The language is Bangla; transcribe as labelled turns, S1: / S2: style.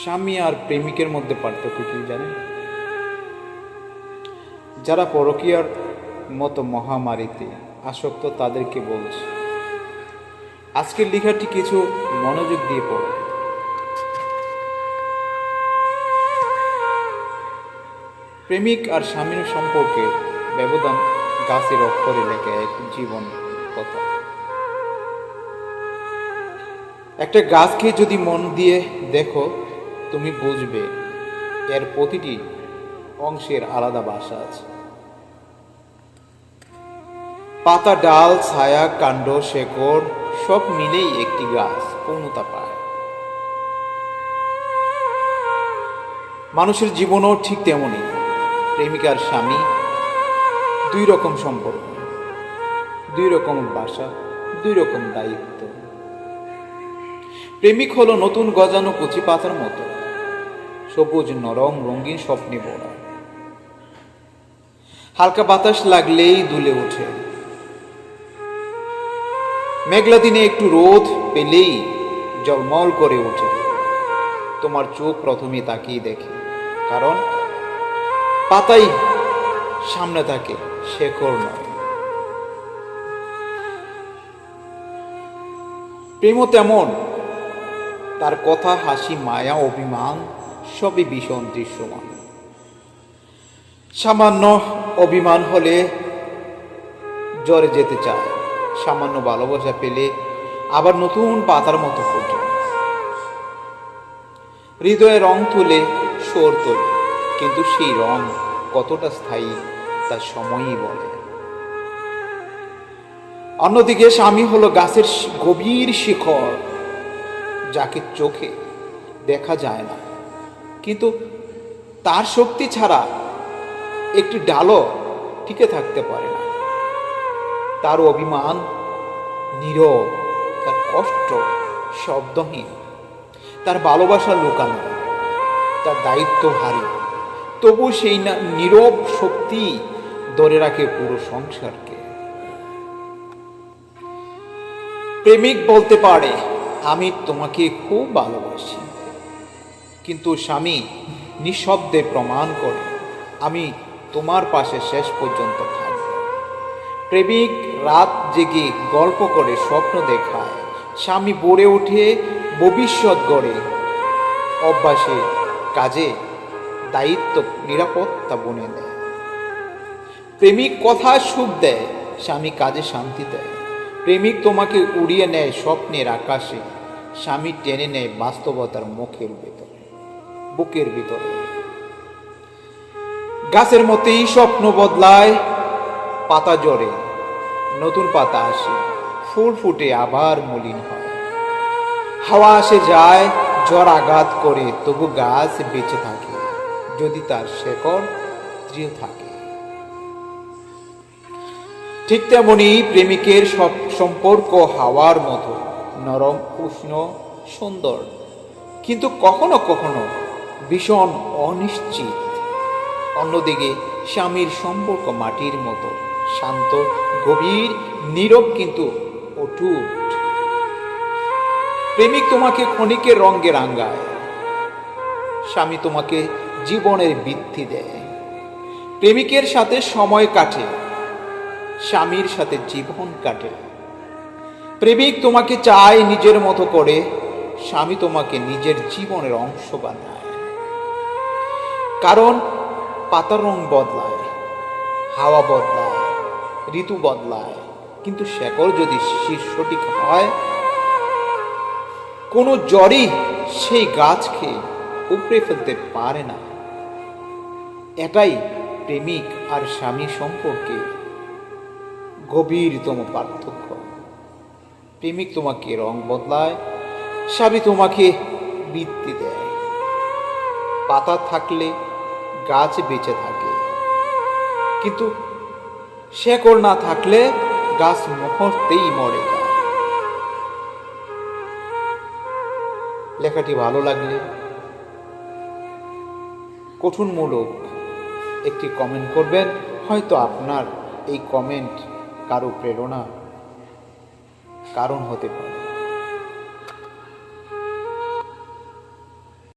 S1: স্বামী আর প্রেমিকের মধ্যে পার্থক্য কি জানেন? যারা পরকীয়ার মতো মহামারীতে আসক্ত তাদেরকে বলছে, আজকের লেখাটি কিছু মনোযোগ দিয়ে পড়ো। প্রেমিক আর স্বামীর সম্পর্কে ব্যবধান গাছের অক্ষরে লেখা এক জীবন কথা। একটা গাছকে যদি মন দিয়ে দেখো, তুমি বুঝবে এর প্রতিটি অংশের আলাদা ভাষা আছে। পাতা, ডাল, ছায়া, কাণ্ড, শেকড় সব মিলেই একটি গাছ পূর্ণতা পায়। মানুষের জীবনও ঠিক তেমনই। প্রেমিক আর স্বামী দুই রকম সম্পর্ক, দুই রকম ভাষা, দুই রকম দায়িত্ব। প্রেমিক হলো নতুন গজানো কচি পাতার মতো, সবুজ, নরম, রঙিন স্বপ্নে ভরা। হালকা বাতাস লাগলেই দুলে ওঠে, মেঘলা দিনে একটু রোদ পেলেই জলমল করে ওঠে। তোমার চোখ প্রথমে তাকিয়ে দেখে, কারণ পাতাই সামনে থাকে, শেকড় নয়। প্রেমও তেমন, তার কথা, হাসি, মায়া, অভিমান সবই ভীষণ দৃশ্যমান। সামান্য অভিমান হলে জ্বরে যেতে চায়, সামান্য ভালোবাসা পেলে আবার নতুন পাতার মতো ফোটে। হৃদয়ে রং তুলে, সুর তোলে, কিন্তু সেই রং কতটা স্থায়ী তা সময়ই বলে। অন্যদিকে স্বামী হলো গাছের গভীর শিকড়, যাকে চোখে দেখা যায় না, কিন্তু তার শক্তি ছাড়া একটি ডালও টিকে থাকতে পারে না। তার অভিমান নীরব, তার কষ্ট শব্দহীন, তার ভালোবাসা লুকানো, তার দায়িত্ব ভারী। তবু সেই নীরব শক্তি ধরে রাখে পুরো সংসারকে। প্রেমিক বলতে পারে, আমি তোমাকে খুব ভালোবাসি, কিন্তু স্বামী নিঃশব্দে প্রমাণ করে, আমি তোমার পাশে শেষ পর্যন্ত থাকব। প্রেমিক রাত জেগে গল্প করে, স্বপ্ন দেখায়, স্বামী বড়ে ওঠে, ভবিষ্যৎ গড়ে, অভ্যাসে, কাজে দায়িত্ব, নিরাপত্তা বনে দেয়। প্রেমিক কথায় সুখ দেয়, স্বামী কাজে শান্তি দেয়। প্রেমিক তোমাকে উড়িয়ে নেয় স্বপ্নের আকাশে, স্বামী টেনে নেয় বাস্তবতার বুকের ভিতরে। গাছের মতেই স্বপ্ন বদলায়, পাতা ঝরে, নতুন পাতা আসে, ফুল ফুটে আবার মলিন হয়। হাওয়া আসে যায়, ঝড় আঘাত করে, তবু গাছ বেঁচে থাকে যদি তার শেকড় দৃঢ় থাকে। ঠিক তেমনি প্রেমিকের সব সম্পর্ক হাওয়ার মতো, নরম, উষ্ণ, সুন্দর, কিন্তু কখনো কখনো ভীষণ অনিশ্চিত। অন্যদিকে স্বামীর সম্পর্ক মাটির মতো, শান্ত, গভীর, নীরব, কিন্তু অটুট। প্রেমিক তোমাকে ক্ষণিকের রঙে রাঙায়, স্বামী তোমাকে জীবনের ভিত্তি দেয়। প্রেমিকের সাথে সময় কাটে, স্বামীর সাথে জীবন কাটে। প্রেমিক তোমাকে চায় নিজের মতো করে, স্বামী তোমাকে নিজের জীবনের অংশ বানায়। কারণ পাতার রং বদলায়, হাওয়া বদলায়, ঋতু বদলায়, কিন্তু শেকড় যদি সঠিক হয়, কোনো জ্বরই সেই গাছকে উপড়ে ফেলতে পারে না। এটাই প্রেমিক আর স্বামী সম্পর্কে গভীরতম পার্থক্য। প্রেমিক তোমাকে রং বদলায়, স্বামী তোমাকে বৃত্তি দেয়। পাতা থাকলে গাছ বেঁচে থাকে, কিন্তু শেকড় না থাকলে গাছ মুহূর্তেই মরে যায়। লেখাটি ভালো লাগলে গঠনমূলক একটি কমেন্ট করবেন। হয়তো আপনার এই কমেন্ট কারো প্রেরণা কারণ হতে পারে।